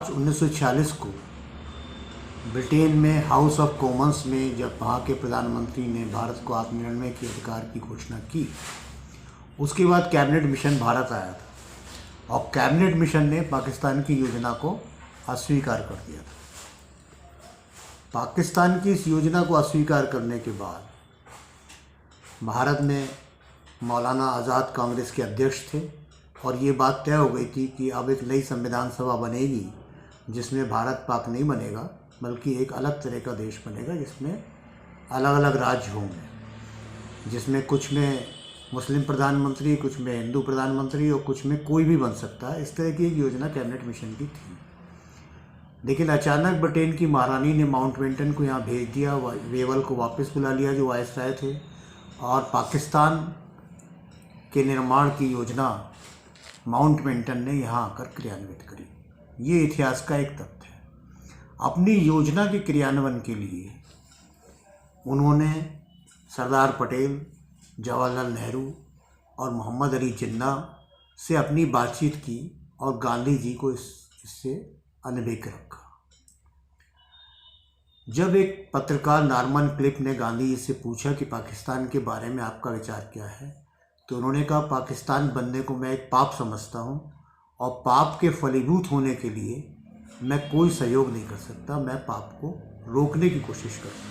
1946 को ब्रिटेन में house of Commons में जब वहाँ के प्रधानमंत्री ने भारत को आत्मनिर्भर के अधिकार की घोषणा की, उसके बाद कैबिनेट मिशन भारत आया था और कैबिनेट मिशन ने पाकिस्तान की योजना को अस्वीकार कर दिया था। पाकिस्तान की इस योजना को अस्वीकार करने के बाद भारत में मौलाना आज़ाद कांग्रेस के अध्यक्ष थे और ये बात तय हो गई थी कि अब एक नई संविधान सभा बनेगी जिसमें भारत पाक नहीं बनेगा बल्कि एक अलग तरह का देश बनेगा जिसमें अलग अलग राज्य होंगे, जिसमें कुछ में मुस्लिम प्रधानमंत्री, कुछ में हिंदू प्रधानमंत्री और कुछ में कोई भी बन सकता है। इस तरह की एक योजना कैबिनेट मिशन की थी। लेकिन अचानक ब्रिटेन की महारानी ने माउंटबेटन को यहाँ भेज दिया, वेवल को वापस बुला लिया जो वायसराय थे, और पाकिस्तान के निर्माण की योजना माउंटबेटन ने यहाँ आकर क्रियान्वित करी। ये इतिहास का एक तथ्य है। अपनी योजना के क्रियान्वयन के लिए उन्होंने सरदार पटेल, जवाहरलाल नेहरू और मोहम्मद अली जिन्ना से अपनी बातचीत की और गांधी जी को इससे अनभिज्ञ रखा। जब एक पत्रकार नॉर्मन क्लिप ने गांधी जी से पूछा कि पाकिस्तान के बारे में आपका विचार क्या है, तो उन्होंने कहा पाकिस्तान बनने को मैं एक पाप समझता हूँ और पाप के फलीभूत होने के लिए मैं कोई सहयोग नहीं कर सकता, मैं पाप को रोकने की कोशिश करता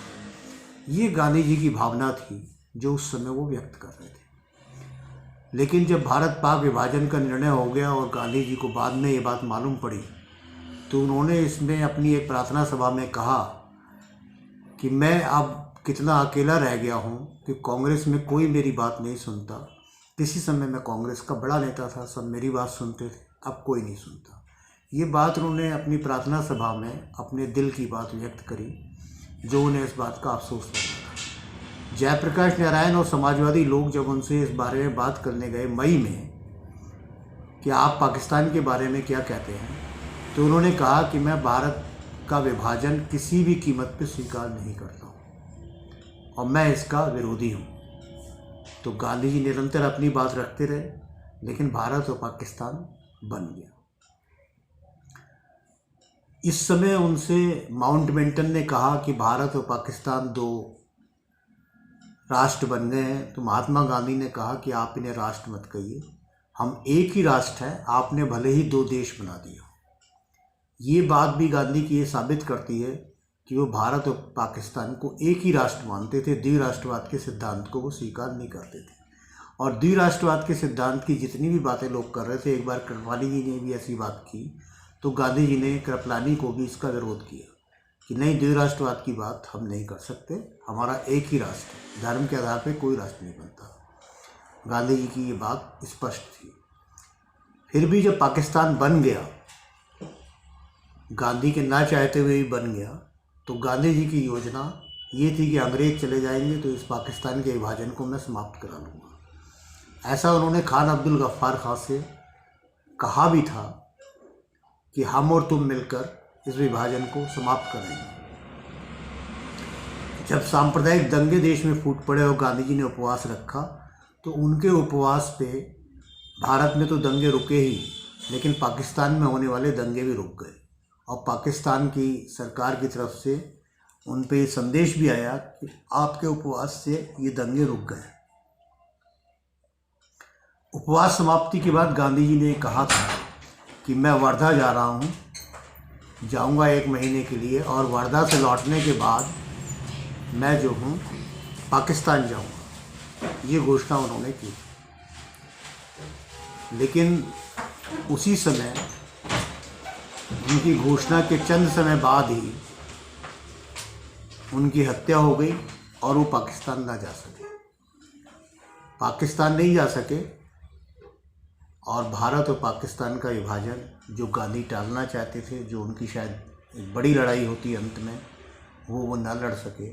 हूँ। ये गांधी जी की भावना थी जो उस समय वो व्यक्त कर रहे थे। लेकिन जब भारत पाक विभाजन का निर्णय हो गया और गांधी जी को बाद में ये बात मालूम पड़ी, तो उन्होंने इसमें अपनी एक प्रार्थना सभा में कहा कि मैं अब कितना अकेला रह गया हूँ कि कांग्रेस में कोई मेरी बात नहीं सुनता। किसी समय मैं कांग्रेस का बड़ा नेता था, सब मेरी बात सुनते थे, अब कोई नहीं सुनता। ये बात उन्होंने अपनी प्रार्थना सभा में अपने दिल की बात व्यक्त करी, जो उन्हें इस बात का अफसोस था। जयप्रकाश नारायण और समाजवादी लोग जब उनसे इस बारे में बात करने गए मई में कि आप पाकिस्तान के बारे में क्या कहते हैं, तो उन्होंने कहा कि मैं भारत का विभाजन किसी भी कीमत पर स्वीकार नहीं करता हूँ और मैं इसका विरोधी हूँ। तो गांधी जी निरंतर अपनी बात रखते रहे, लेकिन भारत और पाकिस्तान बन गया। इस समय उनसे माउंटबेटन ने कहा कि भारत और पाकिस्तान दो राष्ट्र बन गए हैं, तो महात्मा गांधी ने कहा कि आप इन्हें राष्ट्र मत कहिए, हम एक ही राष्ट्र हैं, आपने भले ही दो देश बना दिया। ये बात भी गांधी की ये साबित करती है कि वो भारत और पाकिस्तान को एक ही राष्ट्र मानते थे। द्विराष्ट्रवाद के सिद्धांत को वो स्वीकार नहीं करते थे और द्विराष्ट्रवाद के सिद्धांत की जितनी भी बातें लोग कर रहे थे, एक बार कृपलानी जी ने भी ऐसी बात की तो गांधी जी ने कृपलानी को भी इसका विरोध किया कि नहीं, द्विराष्ट्रवाद की बात हम नहीं कर सकते, हमारा एक ही राष्ट्र, धर्म के आधार पर कोई राष्ट्र नहीं बनता। गांधी जी की ये बात स्पष्ट थी। फिर भी जब पाकिस्तान बन गया, गांधी के ना चाहते हुए भी बन गया, तो गांधी जी की योजना ये थी कि अंग्रेज चले जाएंगे तो इस पाकिस्तान के विभाजन को मैं समाप्त करा लूँगा। ऐसा उन्होंने खान अब्दुल गफ्फार खां से कहा भी था कि हम और तुम मिलकर इस विभाजन को समाप्त करेंगे। जब सांप्रदायिक दंगे देश में फूट पड़े और गांधी जी ने उपवास रखा, तो उनके उपवास पे भारत में तो दंगे रुके ही, लेकिन पाकिस्तान में होने वाले दंगे भी रुक गए और पाकिस्तान की सरकार की तरफ से उन पे संदेश भी आया कि आपके उपवास से ये दंगे रुक गए। उपवास समाप्ति के बाद गांधी जी ने कहा था कि मैं वर्धा जा रहा हूँ, जाऊँगा 1 महीने के लिए और वर्धा से लौटने के बाद मैं जो हूँ पाकिस्तान जाऊँगा, ये घोषणा उन्होंने की। लेकिन उसी समय उनकी घोषणा के चंद समय बाद ही उनकी हत्या हो गई और वो पाकिस्तान ना जा सके। पाकिस्तान नहीं जा सके और भारत और पाकिस्तान का विभाजन जो गांधी टालना चाहते थे, जो उनकी शायद एक बड़ी लड़ाई होती अंत में, वो ना लड़ सके।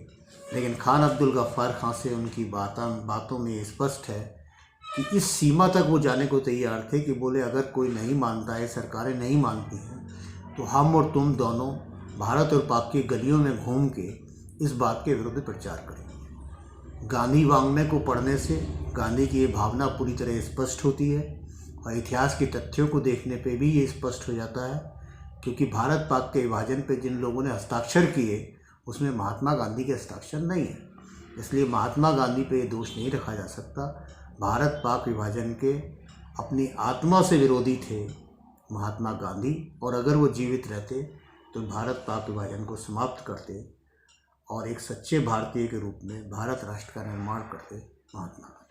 लेकिन खान अब्दुल गफ्फार खां से उनकी बातों में स्पष्ट है कि इस सीमा तक वो जाने को तैयार थे कि बोले अगर कोई नहीं मानता है, सरकारें नहीं मानती हैं, तो हम और तुम दोनों भारत और पाक की गलियों में घूम के इस बात के विरुद्ध प्रचार करेंगे। गांधी वाङ्मय को पढ़ने से गांधी की ये भावना पूरी तरह स्पष्ट होती है और इतिहास के तथ्यों को देखने पे भी ये स्पष्ट हो जाता है क्योंकि भारत पाक के विभाजन पे जिन लोगों ने हस्ताक्षर किए उसमें महात्मा गांधी के हस्ताक्षर नहीं है, इसलिए महात्मा गांधी पे ये दोष नहीं रखा जा सकता। भारत पाक विभाजन के अपनी आत्मा से विरोधी थे महात्मा गांधी, और अगर वो जीवित रहते तो भारत पाक विभाजन को समाप्त करते और एक सच्चे भारतीय के रूप में भारत राष्ट्र का निर्माण करते महात्मा गांधी।